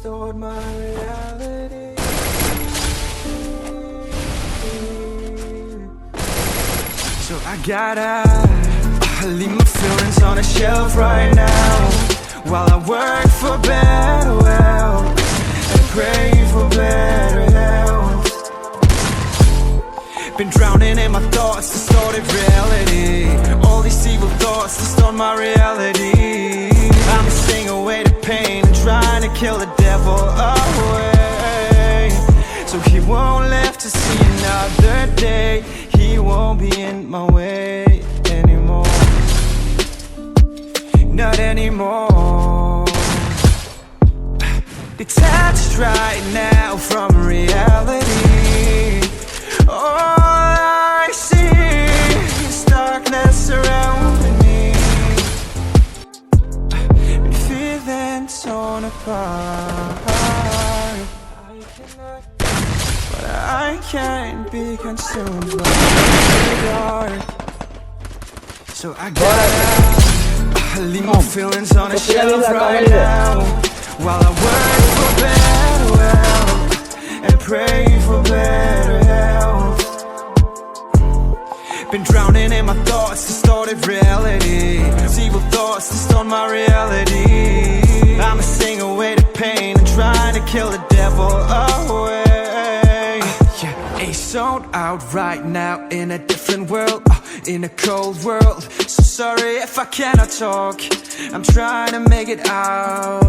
distorted my reality. So I gotta leave my feelings on a shelf right now, while I work for better wealth and pray for better health. Been drowning in my thoughts, distorted reality. All these evil thoughts distort my reality. I'm staying away to pain and trying to kill the devil away, so he won't live to see another day. He won't be in my way anymore, not anymore. Detached right now from reality. All I see is darkness surrounding me. Been feeling torn apart, but I can't be consumed by the dark. So I gotta leave my feelings on a shelf right now, while I work for better wealth and pray for better health. Been drowning in my thoughts, distorted reality. Evil thoughts distort my reality. I'm staying away to pain and trying to kill the devil away. Sold out right now in a different world, in a cold world. So sorry if I cannot talk, I'm trying to make it out.